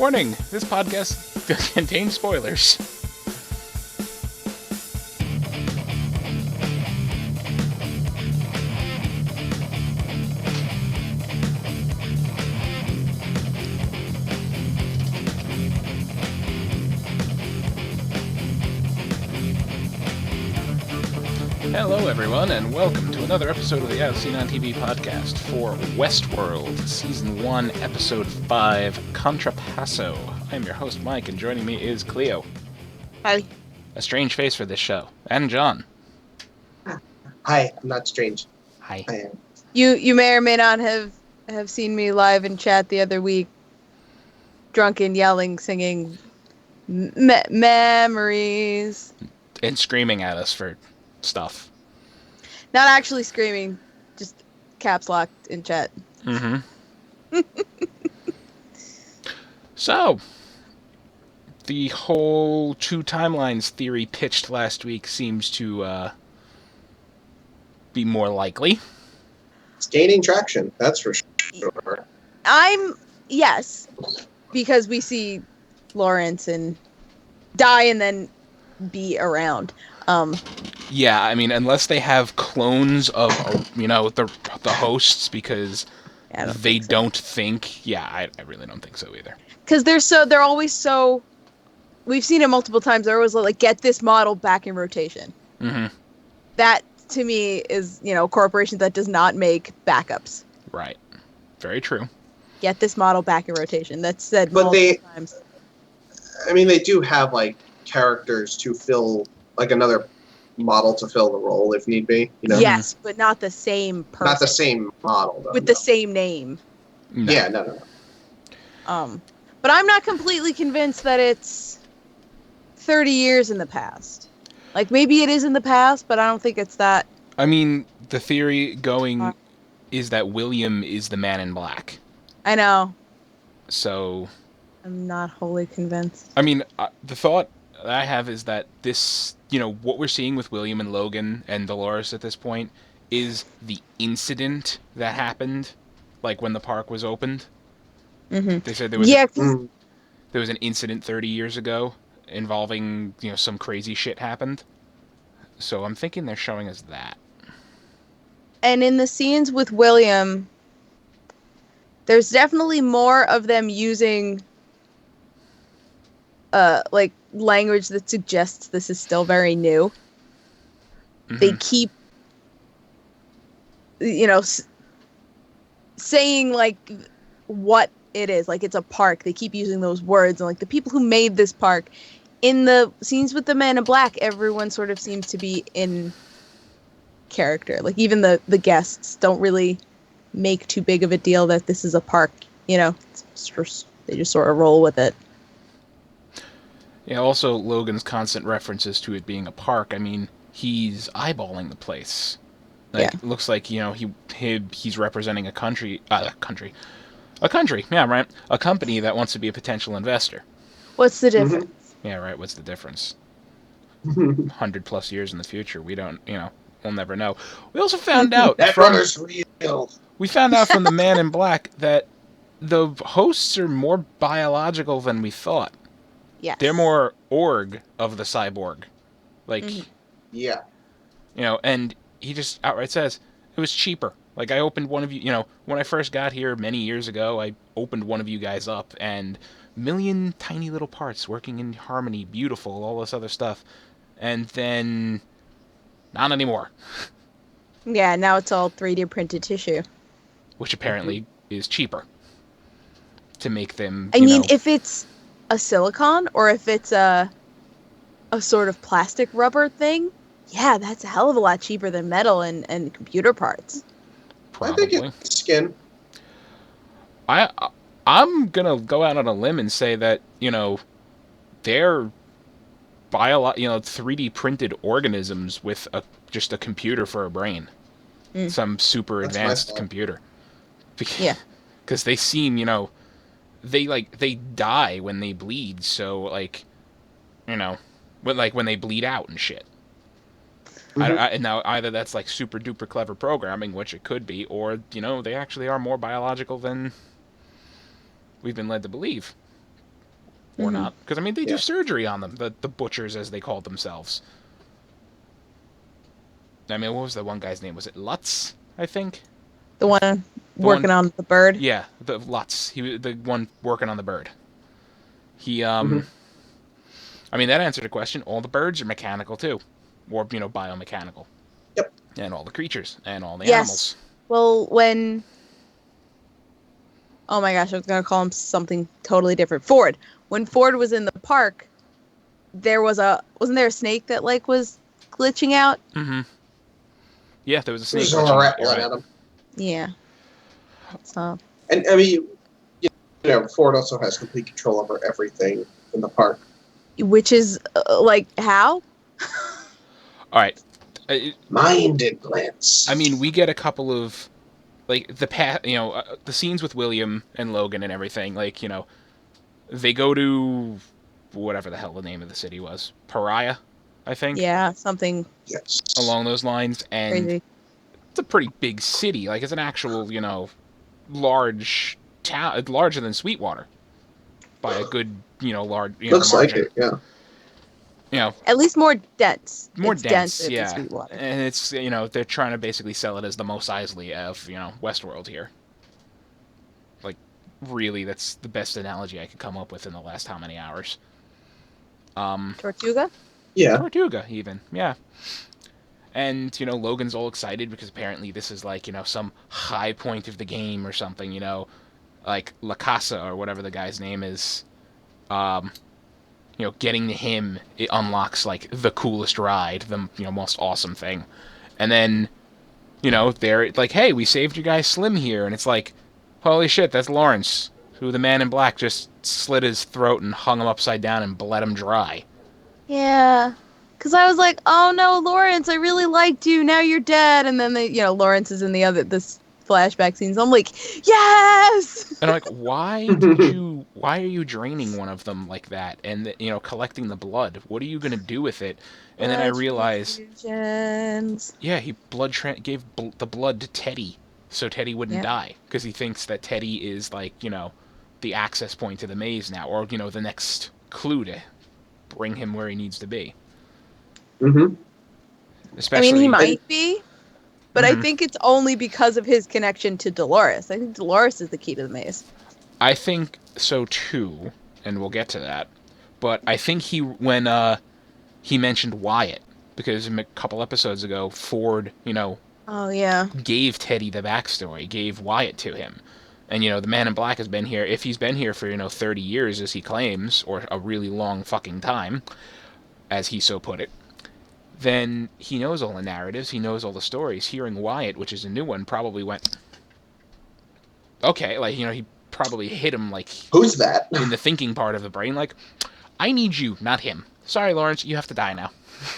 Warning, this podcast contains spoilers. Hello everyone, and welcome to another episode of the ASOTV podcast for Westworld, Season 1, Episode 5, Contrapasso. I am your host, Mike, and joining me is Cleo. Hi. A strange face for this show. And John. Hi, I'm not strange. Hi. I am. You may or may not have seen me live in chat the other week, drunken, yelling, singing memories. And screaming at us for stuff. Not actually screaming, just caps locked in chat. Mm-hmm. So, the whole two timelines theory pitched last week seems to be more likely. It's gaining traction, that's for sure. Yes, because we see Lawrence and die and then be around. Yeah, I mean, unless they have clones of, the hosts, because they don't think. Yeah, I really don't think so either. Because they're always so. We've seen it multiple times. They're always like, get this model back in rotation. Mm-hmm. That to me is, a corporation that does not make backups. Right. Very true. Get this model back in rotation. That's said multiple times. I mean, they do have characters to fill another model to fill the role if need be. Yes, but not the same person. Not the same model, though. With the same name. No. Yeah, no. But I'm not completely convinced that it's 30 years in the past. Maybe it is in the past, but I don't think it's that. I mean, the theory going is that William is the Man in Black. I know. So I'm not wholly convinced. I mean, the thought I have is that this, what we're seeing with William and Logan and Dolores at this point is the incident that happened, when the park was opened. Mm-hmm. They said there was an incident 30 years ago involving, some crazy shit happened. So I'm thinking they're showing us that. And in the scenes with William, there's definitely more of them using language that suggests this is still very new. Mm-hmm. They keep saying what it is, it's a park. They keep using those words, and the people who made this park, in the scenes with the Man in Black, everyone sort of seems to be in character. Even the guests don't really make too big of a deal that this is a park. They just sort of roll with it. Yeah, also Logan's constant references to it being a park. I mean, he's eyeballing the place. It looks like, he's representing a country, yeah, right, a company that wants to be a potential investor. What's the difference? Mm-hmm. Yeah, right, what's the difference? 100+ years in the future, we don't, we'll never know. We also found out that brother's real. We found out from the Man in Black that the hosts are more biological than we thought. Yes. They're more org of the cyborg. Yeah. And he just outright says, it was cheaper. I opened one of you, when I first got here many years ago, I opened one of you guys up, and million tiny little parts working in harmony, beautiful, all this other stuff. And then, not anymore. Yeah, now it's all 3D printed tissue. Which apparently is cheaper to make them, if it's a silicone or if it's a sort of plastic rubber thing, yeah, that's a hell of a lot cheaper than metal and computer parts. Probably. I think it's skin. I'm gonna go out on a limb and say that they're 3D printed organisms with just a computer for a brain, some super advanced computer. Yeah, because they seem they die when they bleed, so when they bleed out and shit. Mm-hmm. Now, either that's super duper clever programming, which it could be, or they actually are more biological than we've been led to believe. or Mhm. not. Because, I mean, they do Yeah. surgery on them, the butchers, as they called themselves. I mean, what was the one guy's name? Was it Lutz, I think? The one The one, working on the bird. yeah, the Lutz. He was the one working on the bird. He, hmm I mean, that answered a question. All the birds are mechanical, too. Or, biomechanical. Yep. And all the creatures, and all the Yes. animals. Well, when oh my gosh, I was gonna call him something totally different. Ford. When Ford was in the park, wasn't there a snake that like was glitching out? Mm-hmm. Yeah, there was a snake There's a glitching rat out, you're blood right. at him. Yeah. So And I mean, Ford also has complete control over everything in the park. which is like how? All right. Mind implants. I mean, we get a couple of, like, the scenes with William and Logan and everything. Like, they go to whatever the hell the name of the city was. Pariah, I think. Yeah, something Yes. Along those lines. And crazy. it's a pretty big city. Like, it's an actual, large town, larger than Sweetwater. By a good, large, Looks margin. like it, yeah. At least more dense. More It's dense, denser than yeah. Sweetwater. And it's, they're trying to basically sell it as the Mos Eisley of, Westworld here. Like, really, that's the best analogy I could come up with in the last how many hours. Tortuga? Yeah. Tortuga, even, yeah. And, Logan's all excited because apparently this is like, some high point of the game or something, like La Casa or whatever the guy's name is. Getting to him, it unlocks, like, the coolest ride, the, most awesome thing. And then, they're like, hey, we saved your guy Slim here. And it's like, holy shit, that's Lawrence, who the man in black just slit his throat and hung him upside down and bled him dry. Yeah. Because I was like, oh no, Lawrence, I really liked you. Now you're dead. And then Lawrence is in this flashback scenes. I'm like, yes. And I'm like, why are you draining one of them like that? And, collecting the blood. What are you going to do with it? And then I realize, transfusions. yeah, he gave the blood to Teddy so Teddy wouldn't die. Because he thinks that Teddy is, like, the access point to the maze now. Or, the next clue to bring him where he needs to be. Mm-hmm. Especially, I mean, he might be. But I Mhm. think it's only because of his connection to Dolores. I think Dolores is the key to the maze. I think so too, and we'll get to that. But I think when he mentioned Wyatt, because a couple episodes ago, Ford, Oh yeah. gave Teddy the backstory, gave Wyatt to him. And, the man in black has been here, if he's been here for, 30 years, as he claims, or a really long fucking time, as he so put it, then he knows all the narratives, he knows all the stories. Hearing Wyatt, which is a new one, probably went, okay, like, he probably hit him, like, Who's that? in the thinking part of the brain, like, I need you, not him. Sorry, Lawrence, you have to die now.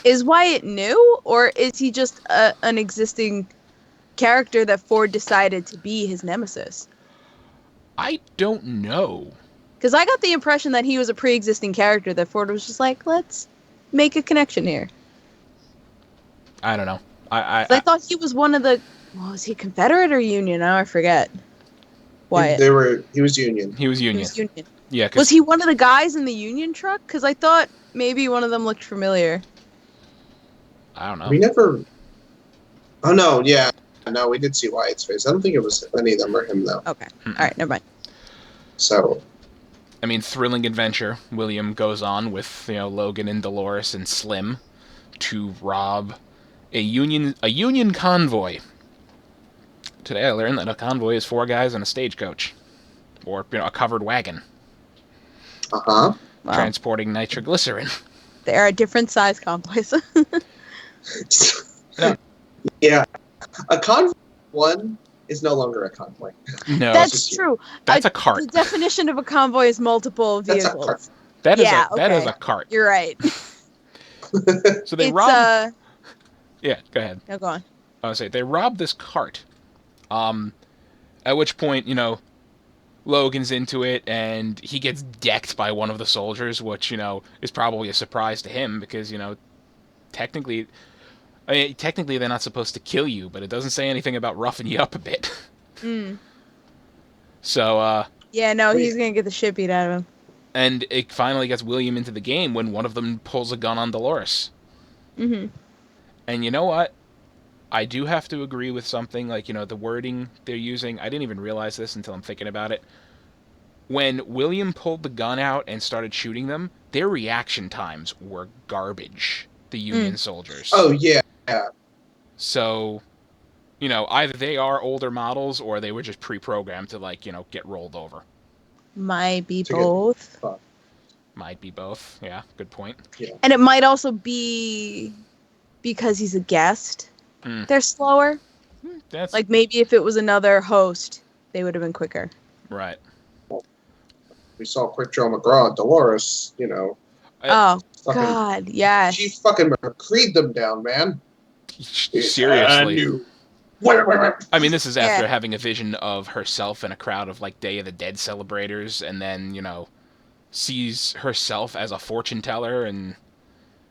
Is Wyatt new, or is he just an existing character that Ford decided to be his nemesis? I don't know. Because I got the impression that he was a pre-existing character that Ford was just like, let's make a connection here. I don't know. I thought he was one of the... Well, was he Confederate or Union? Now I forget. Wyatt. He was Union. He was He Union. was Union. Yeah, Was he one of the guys in the Union truck? Because I thought maybe one of them looked familiar. I don't know. We never. Oh no! Yeah, no, we did see Wyatt's face. I don't think it was any of them or him though. Okay. All right, never mind. So. I mean, thrilling adventure. William goes on with, Logan and Dolores and Slim to rob a Union convoy. Today I learned that a convoy is 4 guys on a stagecoach. Or, a covered wagon. Uh-huh. Wow. Transporting nitroglycerin. There are different size convoys. No. Yeah. A convoy one is no longer a convoy. No, That's true. that's a cart. The definition of a convoy is multiple That's a vehicles. cart. That is Yeah, that is okay. a cart. You're right. So they It's rob. Yeah, go ahead. no, go on. I was say they robbed this cart. At which point, Logan's into it, and he gets decked by one of the soldiers, which, is probably a surprise to him, because, technically they're not supposed to kill you, but it doesn't say anything about roughing you up a bit. Mm. So, Yeah, no, he's gonna get the shit beat out of him. And it finally gets William into the game when one of them pulls a gun on Dolores. Mm-hmm. And you know what? I do have to agree with something, like, the wording they're using. I didn't even realize this until I'm thinking about it. When William pulled the gun out and started shooting them, their reaction times were garbage, the Union soldiers. Oh, yeah. So, either they are older models or they were just pre-programmed to, like, get rolled over. Might be To both. Might be both. Yeah, good point. Yeah. And it might also be because he's a guest. They're slower. That's Like, maybe if it was another host, they would have been quicker. right. We saw Quick Joe McGraw and Dolores, Oh, fucking, God, yes. she fucking McCreed them down, man. Seriously. I mean, this is after Yeah. having a vision of herself in a crowd of, like, Day of the Dead celebrators, and then, sees herself as a fortune teller and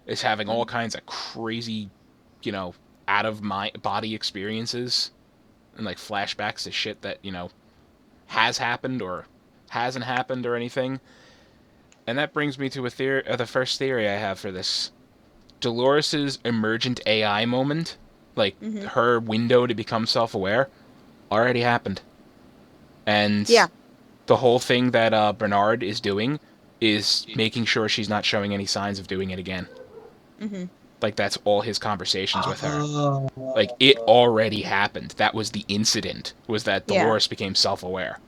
is having all kinds of crazy, out of my body experiences and, like, flashbacks to shit that, has happened or hasn't happened or anything. And that brings me to the first theory I have for this. Dolores's emergent AI moment, like her window to become self-aware, already happened. And the whole thing that Bernard is doing is making sure she's not showing any signs of doing it again. Mm-hmm. Like, that's all his conversations with her. Like, it already happened. That was the incident, was that Dolores became self-aware.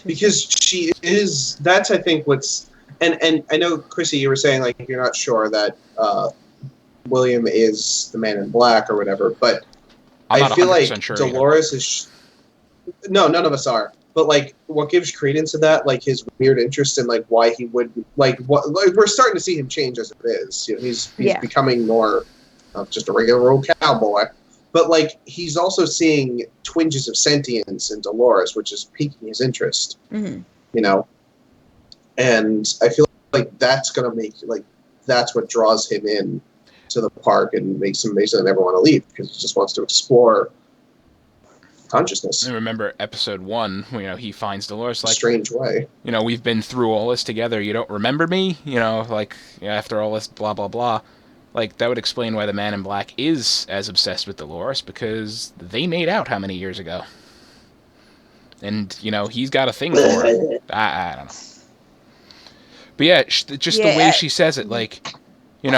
Because she is, that's, I think, what's, and I know, Chrissy, you were saying, like, you're not sure that William is the Man in Black or whatever, but I'm I feel like sure Dolores is, no, none of us are, but, like, what gives credence to that, like, his weird interest in, like, why he would, like, we're starting to see him change as it is. He's becoming more of just a regular old cowboy. But, like, he's also seeing twinges of sentience in Dolores, which is piquing his interest, And I feel like that's going to make, like, that's what draws him in to the park and makes him basically never want to leave, because he just wants to explore consciousness. And remember episode 1, he finds Dolores, like, strange way. We've been through all this together. You don't remember me? After all this blah, blah, blah. Like, that would explain why the Man in Black is as obsessed with Dolores, because they made out how many years ago? And, he's got a thing for her. I don't know. But yeah, just the way she says it, like, they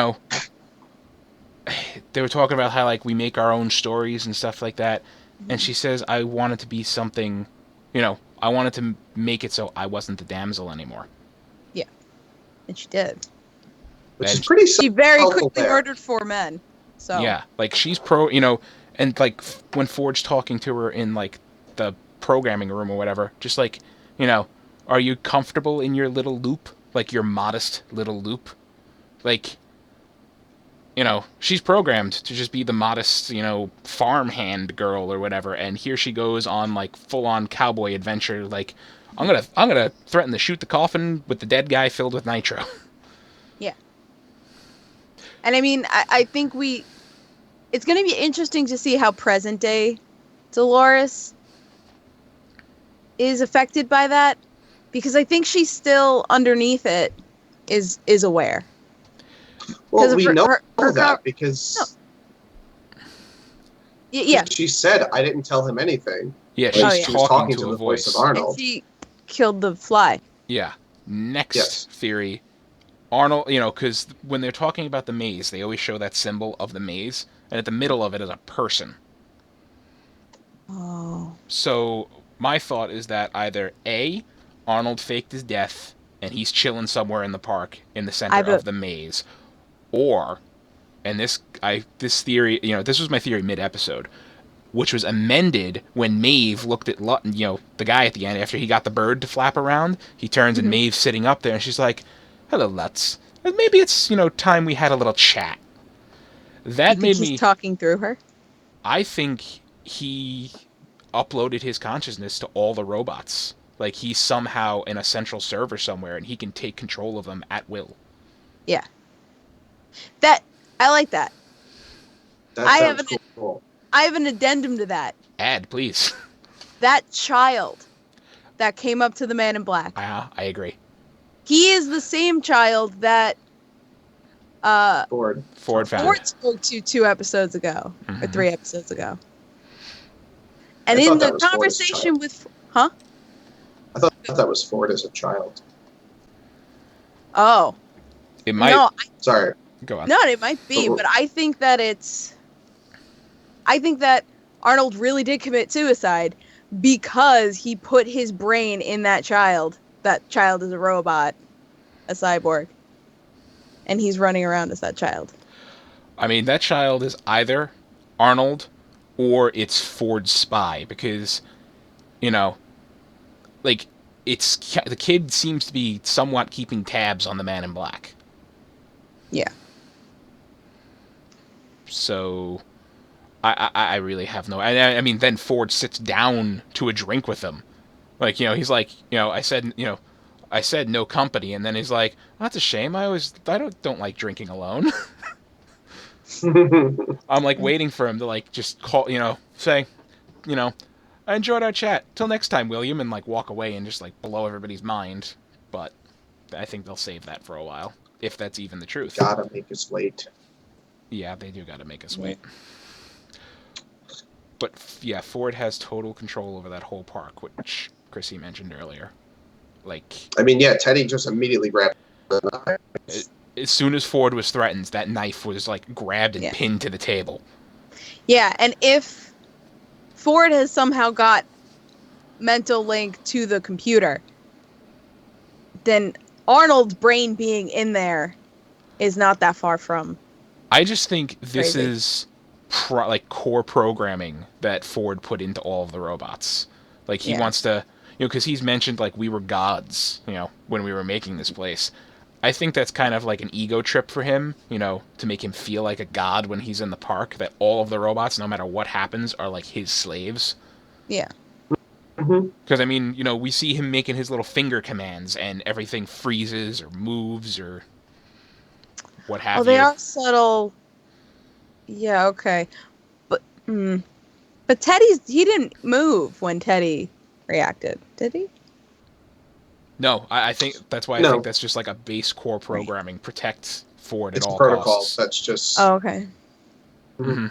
were talking about how, like, we make our own stories and stuff like that. And she says, I want it to be something, I wanted to make it so I wasn't the damsel anymore. Yeah. And she did. Which is pretty. She very quickly murdered 4 men. So yeah, like, she's and, like, when Ford's talking to her in, like, the programming room or whatever, just like, are you comfortable in your little loop, like your modest little loop? Like, she's programmed to just be the modest, farmhand girl or whatever, and here she goes on, like, full-on cowboy adventure, like, I'm gonna threaten to shoot the coffin with the dead guy filled with nitro. Yeah. And I mean, I think it's going to be interesting to see how present day Dolores is affected by that, because I think she's still underneath it is aware. Well, we know that because she said, I didn't tell him anything. Yeah, she was talking to the voice of Arnold. And she killed the fly. Yeah. Next theory. Arnold, because when they're talking about the maze, they always show that symbol of the maze, and at the middle of it is a person. Oh. So my thought is that either A, Arnold faked his death, and he's chilling somewhere in the park in the center of the maze, or, and this theory, this was my theory mid-episode, which was amended when Maeve looked at, the guy at the end after he got the bird to flap around. He turns and Maeve's sitting up there, and she's like, "Hello, Lutz. Maybe it's, time we had a little chat." That made me... He's talking through her? I think he uploaded his consciousness to all the robots. Like, he's somehow in a central server somewhere, and he can take control of them at will. Yeah. I like that. That sounds cool. I have an addendum to that. Add, please. That child that came up to the Man in Black. I agree. He is the same child that Ford found. Ford spoke to 2 episodes ago, or 3 episodes ago. And I in thought the that was Ford as a conversation child. with... Huh? I thought that was Ford as a child. Oh. It might. No, Sorry. Go on. no, it might be, but I think that Arnold really did commit suicide because he put his brain in that child. That child is a robot, a cyborg. And he's running around as that child. I mean, that child is either Arnold or it's Ford's spy because, you know, like, the kid seems to be somewhat keeping tabs on the Man in Black. Yeah. So, I really have no... I mean, then Ford sits down to a drink with him. Like, he's like, I said no company, and then he's like, oh, that's a shame. I don't like drinking alone. I'm like waiting for him to like just call, say, I enjoyed our chat. Till next time, William, and like walk away and just like blow everybody's mind. But I think they'll save that for a while, if that's even the truth. Gotta make us wait. Yeah, they do gotta make us wait. But yeah, Ford has total control over that whole park, which Chrissy mentioned earlier. Like, I mean, yeah, Teddy just immediately grabbed the knife. As soon as Ford was threatened, that knife was like grabbed and pinned to the table. Yeah, and if Ford has somehow got mental link to the computer, then Arnold's brain being in there is not that far from. I just think this crazy. is like core programming that Ford put into all of the robots. Like he wants to, because he's mentioned like we were gods, when we were making this place. I think that's kind of like an ego trip for him, to make him feel like a god when he's in the park, that all of the robots, no matter what happens, are like his slaves. Yeah. Because, I mean, we see him making his little finger commands and everything freezes or moves or what have you. Oh, they are subtle. Yeah, okay. But he didn't move when Teddy reacted, did he? No, I think that's why I think that's just like a base core programming. Protect Ford at all costs. It's protocols. That's just... Oh, okay. Mm-hmm.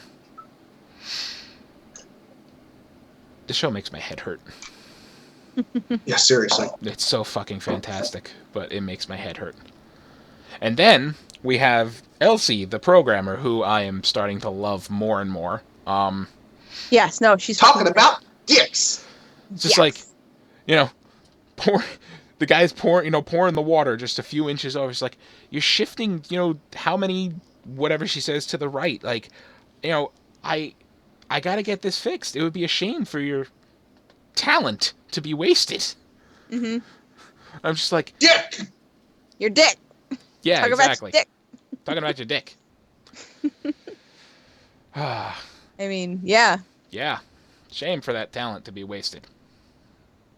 The show makes my head hurt. Yeah, seriously. It's so fucking fantastic, but it makes my head hurt. And then we have Elsie, the programmer, who I am starting to love more and more. Yes, no, she's talking about dicks. Just like, pour... The guy's pouring the water just a few inches over. It's like, you're shifting, how many, whatever she says, to the right. Like, I gotta get this fixed. It would be a shame for your talent to be wasted. Mm-hmm. I'm just like... Dick! Your dick! Yeah, Talk exactly. About your dick. Talking about your dick. I mean, yeah. Yeah. Shame for that talent to be wasted.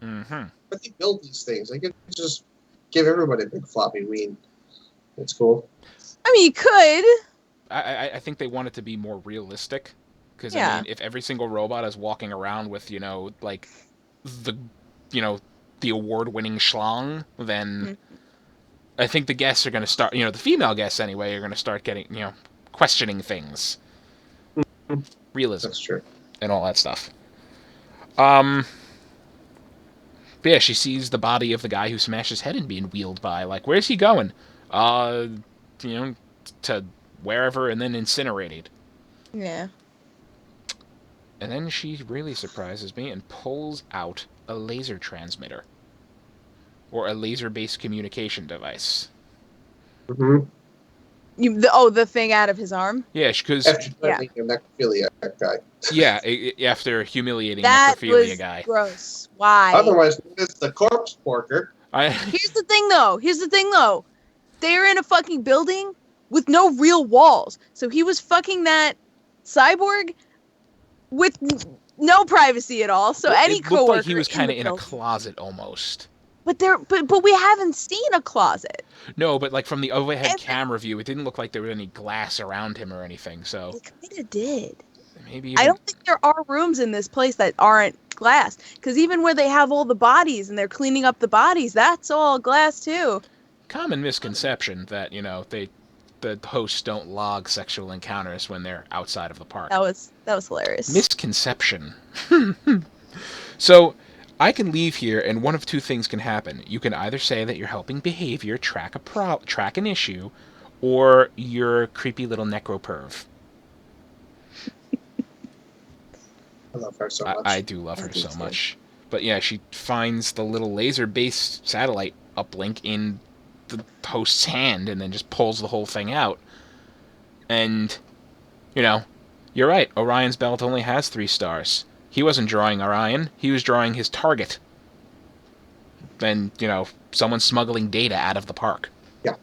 Mm-hmm. But they build these things. They could just give everybody a big floppy ween. That's cool. I mean, you could. I think they want it to be more realistic. Because, Yeah. I mean, if every single robot is walking around with, like, the award-winning schlong, then I think the guests are going to start, the female guests anyway, are going to start getting, questioning things. Realism. That's true. And all that stuff. But yeah, she sees the body of the guy who smashed his head in being wheeled by. Like, where's he going? To wherever and then incinerated. Yeah. And then she really surprises me and pulls out a laser transmitter. Or a laser-based communication device. Mm-hmm. The thing out of his arm? Yeah, because... After a necrophilia guy. Yeah, after humiliating that necrophilia guy. That was gross. Why? Otherwise known as the corpse porker. Here's the thing, though. They're in a fucking building with no real walls. So he was fucking that cyborg with no privacy at all. So any coworker... It looked like he was kind of in a closet, almost. But we haven't seen a closet. No, but like from the overhead camera view, it didn't look like there was any glass around him or anything. So it kind of did. Maybe I even don't think there are rooms in this place that aren't glass. Because even where they have all the bodies and they're cleaning up the bodies, that's all glass too. common misconception that, the hosts don't log sexual encounters when they're outside of the park. That was hilarious. Misconception. So, I can leave here, and one of two things can happen. You can either say that you're helping behavior track an issue, or you're a creepy little necroperv. I love her so much. I do love her so much. But yeah, she finds the little laser-based satellite uplink in the host's hand and then just pulls the whole thing out. And, you're right. Orion's belt only has 3 stars. He wasn't drawing Orion. He was drawing his target. And, someone smuggling data out of the park. Yeah.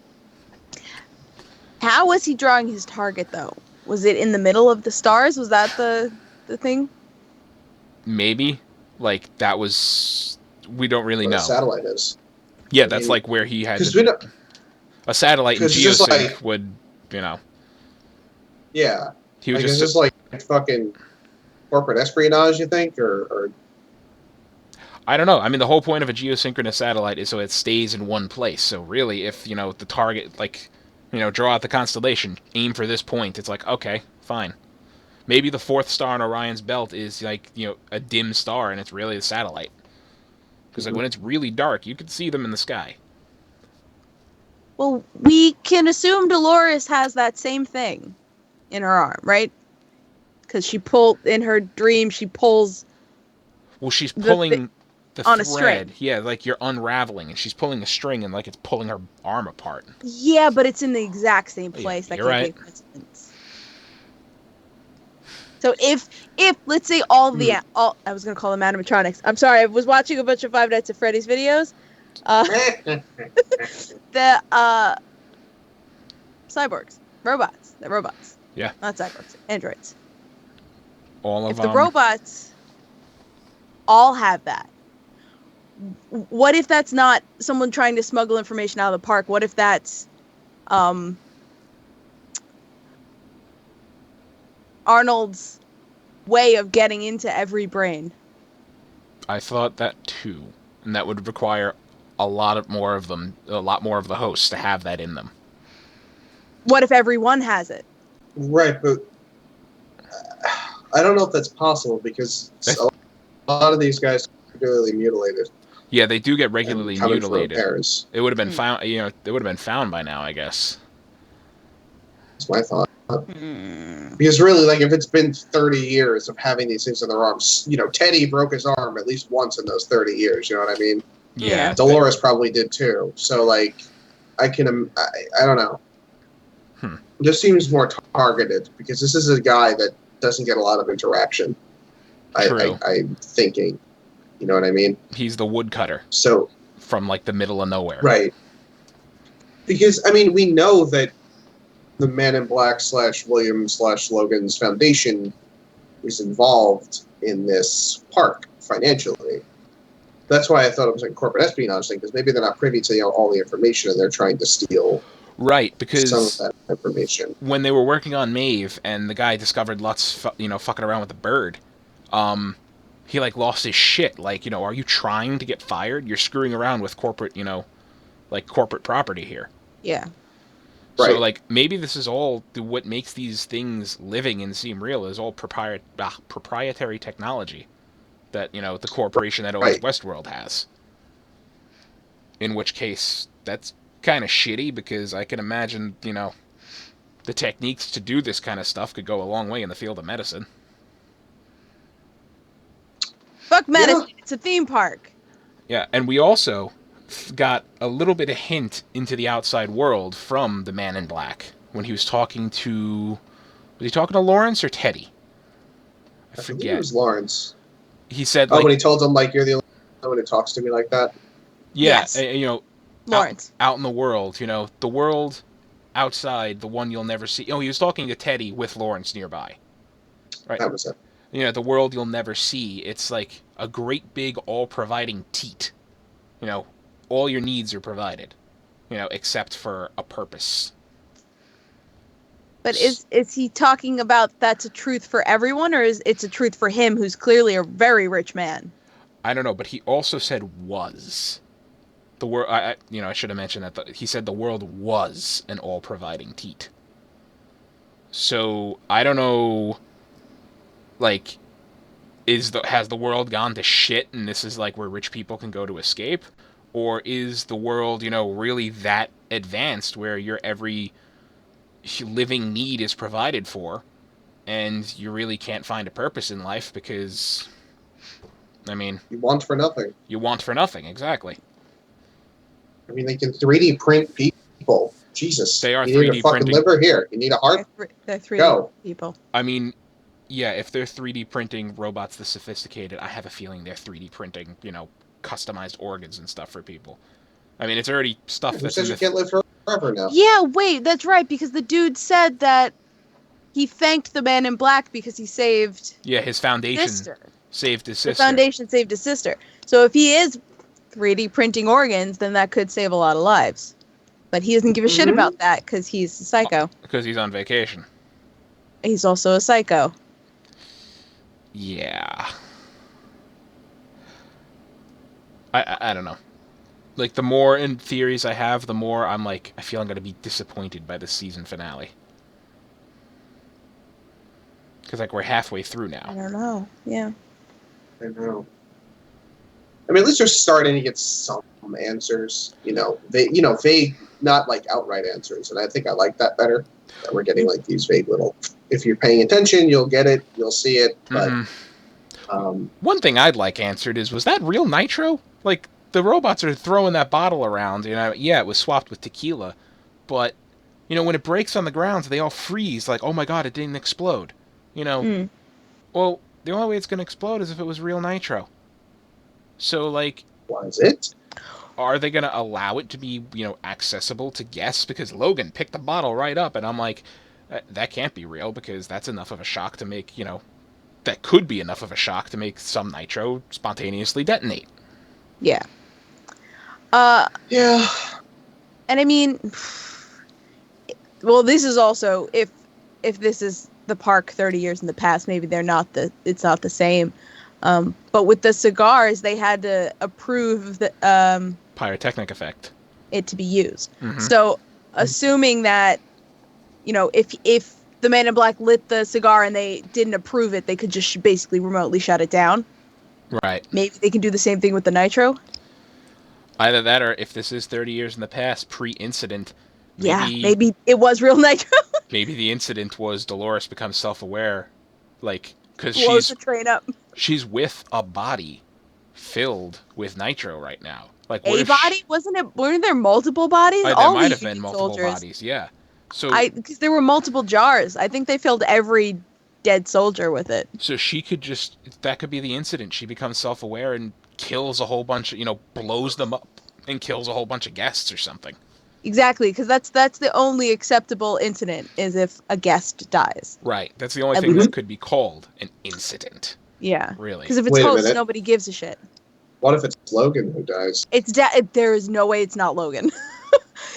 How was he drawing his target, though? Was it in the middle of the stars? Was that the thing? Maybe. Like, that was... We don't really know. The satellite is. Yeah, that's like where he had to... A satellite in geosync would, Yeah. He would just like fucking corporate espionage, you think, or I don't know. I mean, the whole point of a geosynchronous satellite is so it stays in one place. So really, if the target, draw out the constellation, aim for this point, it's like, okay, fine. Maybe the 4th star on Orion's belt is a dim star, and it's really a satellite. Because when it's really dark, you can see them in the sky. Well, we can assume Dolores has that same thing in her arm, right? Because in her dream, she pulls... Well, she's pulling the on thread. A string. Yeah, like you're unraveling, and she's pulling a string, and it's pulling her arm apart. Yeah, but it's in the exact same place. You're right. Be a coincidence. So if let's say all I was gonna call them animatronics. I'm sorry, I was watching a bunch of Five Nights at Freddy's videos. The cyborgs, robots. They're robots. Yeah. Not cyborgs, androids. All of if them. The robots all have that. What if that's not someone trying to smuggle information out of the park? What if that's Arnold's way of getting into every brain? I thought that too, and that would require a lot more of the hosts to have that in them. What if everyone has it? Right, but I don't know if that's possible because a lot of these guys are regularly mutilated. Yeah, they do get regularly mutilated. It would have been found. They would have been found by now, I guess. That's my thought. Because really, if it's been 30 years of having these things in their arms, Teddy broke his arm at least once in those 30 years. You know what I mean? Yeah. Dolores probably did too. So, I don't know. It just seems more targeted because this is a guy that doesn't get a lot of interaction. I'm thinking. You know what I mean? He's the woodcutter. So from the middle of nowhere. Right. Because we know that the Man in Black / William / Logan's foundation is involved in this park financially. That's why I thought it was a corporate espionage thing, because maybe they're not privy to all the information and they're trying to steal because some of that information. When they were working on Maeve and the guy discovered Lutz fucking around with the bird, he lost his shit. Are you trying to get fired? You're screwing around with corporate, corporate property here. Yeah. Right. So, maybe this is all what makes these things living and seem real is all proprietary technology that, the corporation that owns Westworld has. In which case, that's kind of shitty because I can imagine, the techniques to do this kind of stuff could go a long way in the field of medicine. Fuck medicine. Yeah. It's a theme park. Yeah, and we also got a little bit of hint into the outside world from the Man in Black when he was talking to... Was he talking to Lawrence or Teddy? I forget. It was Lawrence. He said, when he told him, you're the only one who talks to me like that? Yeah, yes. Lawrence. Out in the world, the world outside, the one you'll never see. Oh, he was talking to Teddy with Lawrence nearby. Right. That was it. The world you'll never see. It's like a great big all-providing teat. All your needs are provided, except for a purpose. But is he talking about that's a truth for everyone, or is it's a truth for him, who's clearly a very rich man? I don't know, but he also said was. The world, I should have mentioned that. He said the world was an all-providing teat. So I don't know. Like, has the world gone to shit, and this is like where rich people can go to escape, or is the world, really that advanced where your every living need is provided for, and you really can't find a purpose in life because, I mean, You want for nothing. you want for nothing, exactly. I mean, they can 3D print people. Jesus. They are you need 3D a fucking printing. liver here. You need a heart? They're 3D Go. people. I mean, yeah, if they're 3D printing robots this sophisticated, I have a feeling they're 3D printing, customized organs and stuff for people. I mean, it's already stuff Who that's says in you can't live forever now? Yeah, wait, that's right, because the dude said that he thanked the man in black because he saved Yeah, his foundation sister. saved his The sister. foundation saved his sister. So if he is 3D printing organs, then that could save a lot of lives. But he doesn't give a shit about that because he's a psycho. Because he's on vacation. He's also a psycho. Yeah. I don't know. Like, the more in theories I have, the more I'm like, I feel I'm going to be disappointed by the season finale. Because, like, we're halfway through I now. don't know. Yeah. I know. I mean, at least they're starting to get some answers. Vague, not like outright answers, and I think I like that better. That we're getting like these vague little. If you're paying attention, you'll get it. You'll see it. But one thing I'd like answered is, was that real nitro? Like, the robots are throwing that bottle around, yeah, it was swapped with tequila, but, when it breaks on the ground, they all freeze, like, oh my god, it didn't explode. Well, the only way it's going to explode is if it was real nitro. So, like... Was it? Are they going to allow it to be, accessible to guests? Because Logan picked the bottle right up, and I'm like, that can't be real, because that's enough of a shock to make, that could be enough of a shock to make some nitro spontaneously detonate. Yeah. Yeah. And I mean, well, this is also, if this is the park 30 years in the past, maybe it's not the same. But with the cigars, they had to approve the Pyrotechnic effect. it to be used. Mm-hmm. So, assuming that, if the man in black lit the cigar and they didn't approve it, they could just basically remotely shut it down. Right. Maybe they can do the same thing with the nitro. Either that, or if this is 30 years in the past, pre-incident, Maybe it was real nitro. maybe the incident was Dolores becomes self-aware, like, because Blows the train up. she's with a body filled with nitro right now. Like, A body? Weren't there multiple bodies? There All might the have been Union multiple soldiers. bodies, yeah. So, Because there were multiple jars. I think they filled every dead soldier with it. so she could that could be the incident. She becomes self-aware and kills a whole bunch of, blows them up and kills a whole bunch of guests or something. Exactly, because that's the only acceptable incident is if a guest dies. Right. That's the only thing that could be called an incident. Yeah. Really. Because if it's Wait a close, minute. nobody gives a shit. What if it's Logan who dies? There is no way it's not Logan.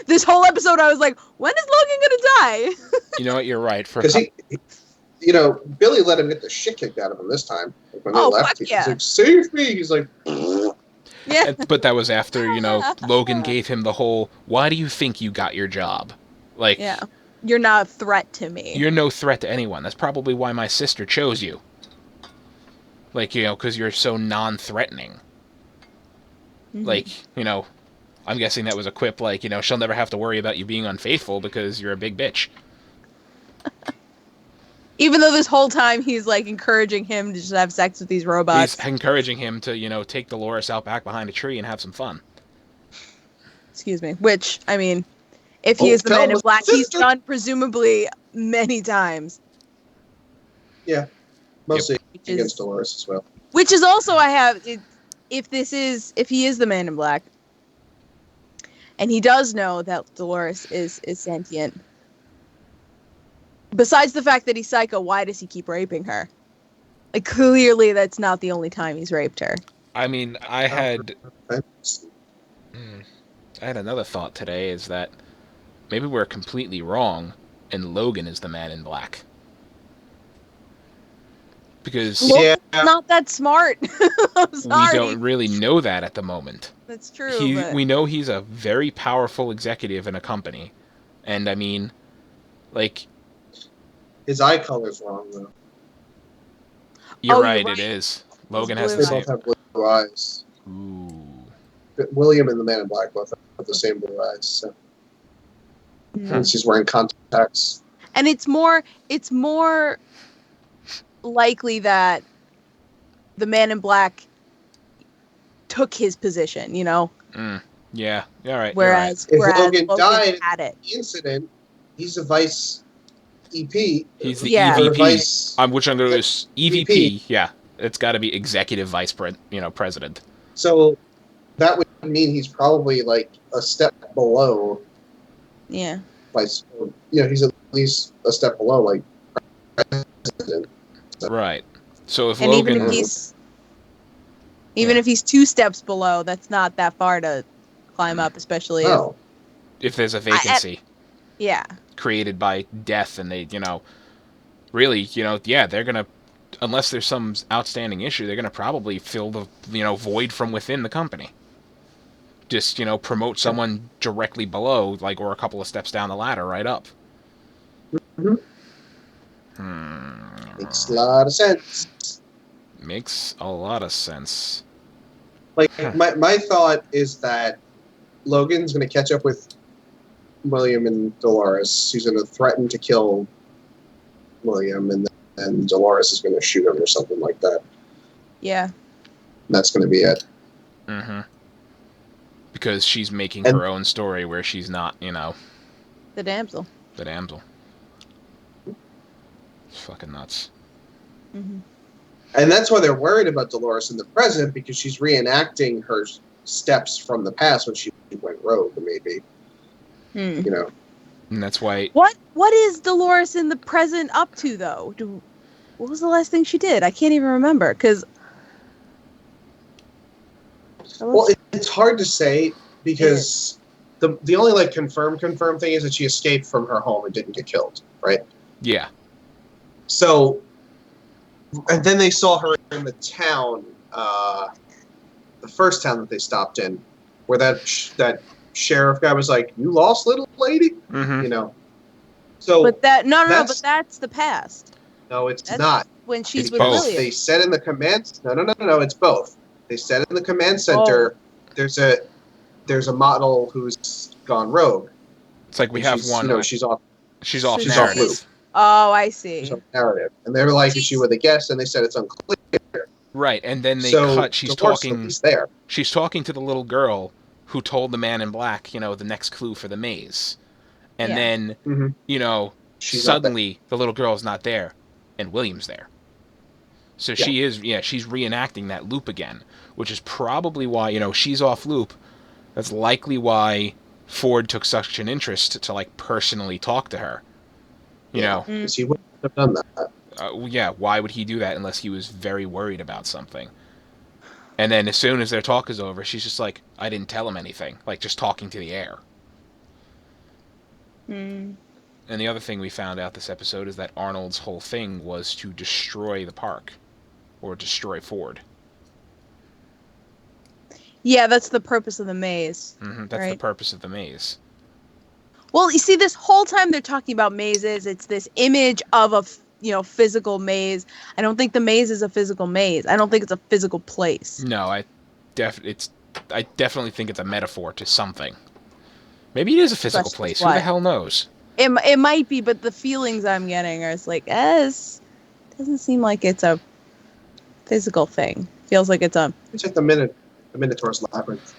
This whole episode, I was like, when is Logan gonna die? You know what? You're right. Because Billy let him get the shit kicked out of him this time. Like when they left, fuck he's yeah. like, "Save me!" He's like, Yeah. But that was after, Logan gave him the whole, why do you think you got your job? Like, Yeah. You're not a threat to me. you're no threat to anyone. That's probably why my sister chose you. Like, because you're so non-threatening. Mhm. Like, I'm guessing that was a quip like, she'll never have to worry about you being unfaithful because you're a big bitch. Even though this whole time he's like encouraging him to just have sex with these robots. He's encouraging him to, take Dolores out back behind a tree and have some fun. Excuse me. Which, I mean, if he is the tell man in the black, he's sister. done presumably many times. "Yeah, mostly Which is- against Dolores as well." Which is also if he is the man in black, and he does know that Dolores is sentient. Besides the fact that he's psycho, why does he keep raping her? Like, clearly that's not the only time he's raped her. I mean, I had Thanks. another thought today is that maybe we're completely wrong, and Logan is the Man in Black. Because Yeah. Logan's not that smart. I'm we sorry. don't really know that at the moment. That's true. But We know he's a very powerful executive in a company. And I mean, like, His eye color's wrong though. you're you're right, right. it is. Logan has blue the They same. both have blue eyes. Ooh. But William and the Man in Black both have the same blue eyes. So. Since he's wearing contacts. And it's more likely that the Man in Black took his position, you know? Yeah, all right. Whereas, If whereas Logan died had it. in the incident, he's a vice EP. He's the Yeah. EVP. Vice, Which I'm going to EVP. Yeah, it's got to be executive vice president. so that would mean he's probably like a step below Yeah. vice. He's at least a step below like president. Right. So if And Logan, even if he's 2 steps below, that's not that far to climb up, especially if there's a vacancy yeah. created by death, and they, really, yeah, they're gonna, unless there's some outstanding issue, they're gonna probably fill the, void from within the company. Just, promote someone directly below, like, or a couple of steps down the ladder, right up. Makes a lot of sense. Makes a lot of sense. Like my thought is that Logan's going to catch up with William and Dolores. He's going to threaten to kill William, and then Dolores is going to shoot him or something like that. Yeah. And that's going to be it. Mm-hmm. Because she's making her own story where she's not, The damsel. the damsel. It's fucking nuts. Mm-hmm. And that's why they're worried about Dolores in the present, because she's reenacting her steps from the past when she went rogue, maybe. And that's why... What is Dolores in the present up to, though? What was the last thing she did? I can't even remember, because... Well, it's hard to say, because the only, like, confirmed thing is that she escaped from her home and didn't get killed, right? Yeah. So... And then they saw her in the town, the first town that they stopped in, where that sheriff guy was like, "You lost, little lady," Mm-hmm. So, but but that's the past. No, it's that's not. When she's It's with both. William. They said in the command. No. It's both. They said in the command center. There's a model who's gone rogue. It's like we have one. She's off. She's off She's off narrative. loop. Oh, I see. There's no narrative, and they were like, "Is she with a guest?" And they said it's unclear. Right, and then they So, cut. She's Dolores talking. is there. She's talking to the little girl who told the Man in Black, the next clue for the maze. And then, She's suddenly the little girl's not there, and William's there. So she's reenacting that loop again, which is probably why, she's off loop. That's likely why Ford took such an interest to, like, personally talk to her. Because he wouldn't have done that. Why would he do that unless he was very worried about something? And then as soon as their talk is over, she's just like, I didn't tell him anything. Like, just talking to the air. And the other thing we found out this episode is that Arnold's whole thing was to destroy the park. Or destroy Ford. Yeah, that's the purpose of the maze. That's the purpose of the maze. Well, you see, this whole time they're talking about mazes, it's this image of a physical maze. I don't think the maze is a physical maze. I don't think it's a physical place. No, I definitely think it's a metaphor to something. Maybe it is a physical place. Who the hell knows? It might be, but the feelings I'm getting are like, it doesn't seem like it's a physical thing. Feels like it's a... It's like the Minotaur's Labyrinth.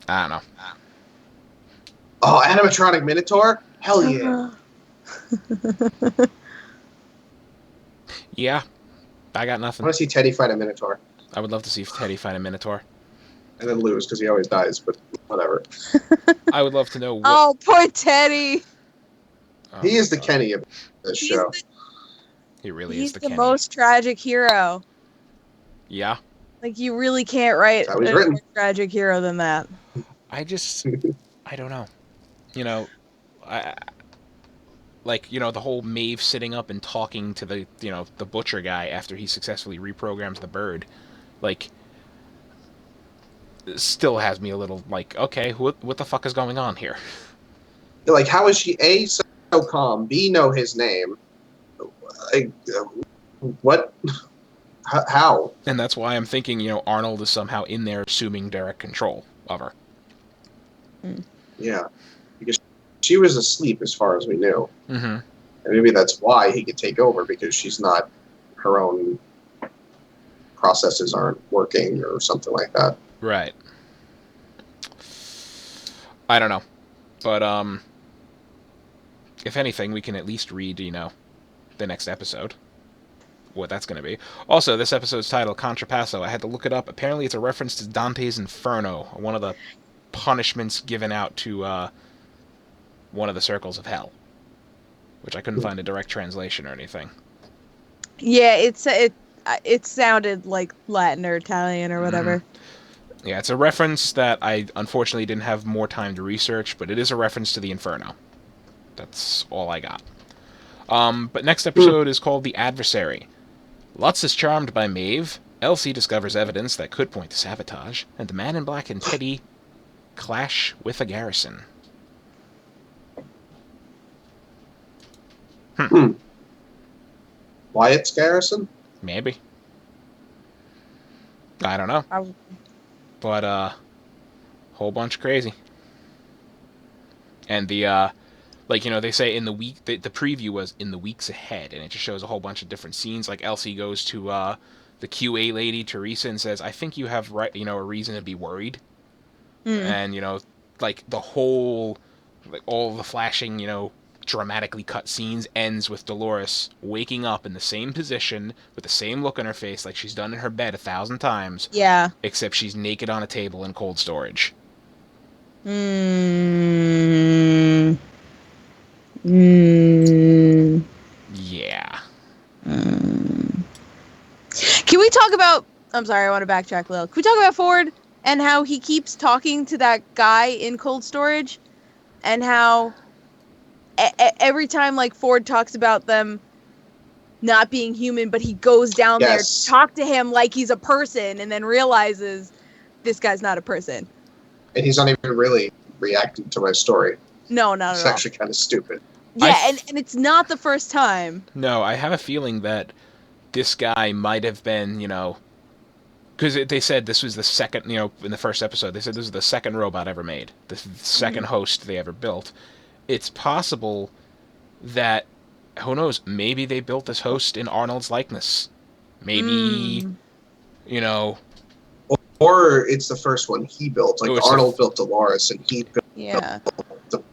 I don't know. Oh, animatronic Minotaur? Hell yeah. Yeah. I got I nothing. want to see Teddy fight a Minotaur. I would love to see Teddy fight a Minotaur. And then lose, because he always dies, but whatever. I would love to know what... Oh, poor Teddy! He is the Kenny of this show. He really He's is the the Kenny. most tragic hero. Yeah. Like, you really can't write That's how he's a written. more tragic hero than that. I don't know. like, you know, the whole Maeve sitting up and talking to the, you know, the butcher guy after he successfully reprograms the bird, like, still has me a little like, okay, what the fuck is going on here? Like, how is she A, so calm, B, know his name? Like, what? How? And that's why I'm thinking, you know, Arnold is somehow in there assuming direct control of her. Yeah. Because she was asleep as far as we knew. Mm-hmm. And maybe that's why he could take over, because she's not, her own processes aren't working or something like that. Right. I don't know. But, if anything, we can at least read, you know, the next episode. What that's going to be. Also, this episode's title, Contrapasso, I had to look it up. Apparently it's a reference to Dante's Inferno, one of the punishments given out to one of the circles of hell, which I couldn't find a direct translation or anything. Yeah, it sounded like Latin or Italian or whatever. Yeah, it's a reference that I unfortunately didn't have more time to research, but it is a reference to the Inferno. That's all I got. But next episode is called The Adversary. Lutz is charmed by Maeve, Elsie discovers evidence that could point to sabotage, and the Man in Black and Teddy clash with a garrison. Wyatt's garrison? Maybe. I don't know. But, whole bunch crazy. And the, like, you know, they say in the week, the preview was in the weeks ahead, and it just shows a whole bunch of different scenes. Like, Elsie goes to, the QA lady, Teresa, and says, I think you have, you know, a reason to be worried. And, you know, like, the whole, like, all the flashing, you know, dramatically cut scenes ends with Dolores waking up in the same position with the same look on her face like she's done in her bed 1,000 times. Yeah. Except she's naked on a table in cold storage. Yeah. Can we talk about... I'm sorry, I want to backtrack a little. Can we talk about Ford and how he keeps talking to that guy in cold storage? And how every time, like, Ford talks about them not being human, but he goes down there to talk to him like he's a person and then realizes this guy's not a person. And he's not even really reacting to my story. No, not at all. It's actually kind of stupid. Yeah, and it's not the first time. No, I have a feeling that this guy might have been, you know... Because they said this was the second, you know, in the first episode, they said this was the second robot ever made. The second host they ever built. It's possible that, who knows, maybe they built this host in Arnold's likeness. Maybe, you know... Or it's the first one he built. Like, Arnold built Dolores, and he built the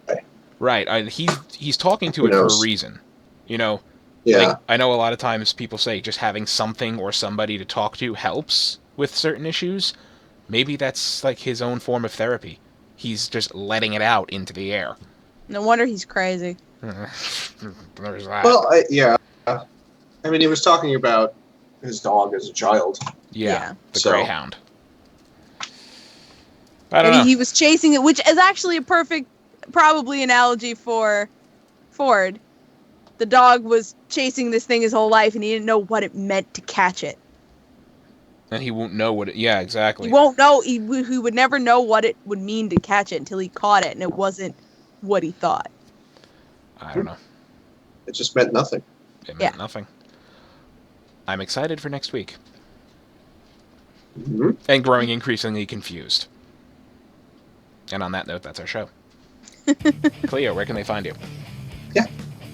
guy. Right. He's talking to it for a reason. You know? Yeah. Like, I know a lot of times people say just having something or somebody to talk to helps with certain issues. Maybe that's, like, his own form of therapy. He's just letting it out into the air. No wonder he's crazy. There's that. Well, yeah. I mean, he was talking about his dog as a child. Yeah. The Greyhound. I don't know. He was chasing it, which is actually a perfect, probably, analogy for Ford. The dog was chasing this thing his whole life, and he didn't know what it meant to catch it. And he won't know what it... Yeah, exactly. He won't know. He would never know what it would mean to catch it until he caught it, and it wasn't what he thought. I don't know. It just meant nothing. It meant nothing. I'm excited for next week. Mm-hmm. And growing increasingly confused. And on that note, that's our show. Cleo, where can they find you? Yeah.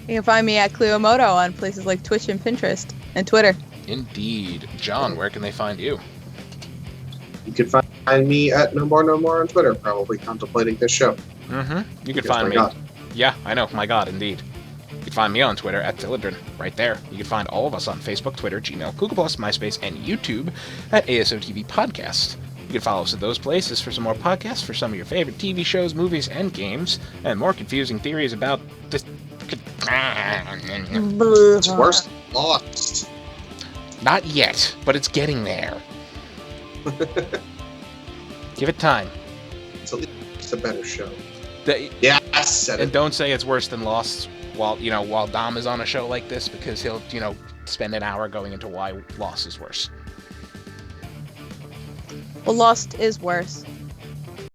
You can find me at Cleomoto on places like Twitch and Pinterest and Twitter. Indeed. John, where can they find you? You can find me at No More on Twitter, probably contemplating this show. You can find me. God. Yeah, I know. My God, indeed. You can find me on Twitter at Tilladrin, right there. You can find all of us on Facebook, Twitter, Gmail, Google+, MySpace, and YouTube at ASOTV Podcast. You can follow us at those places for some more podcasts for some of your favorite TV shows, movies, and games, and more confusing theories about this... It's worse than Lost. Not yet, but it's getting there. Give it time. It's at least a better show. Yes! And don't say it's worse than Lost while Dom is on a show like this, because he'll spend an hour going into why Lost is worse. Well, Lost is worse.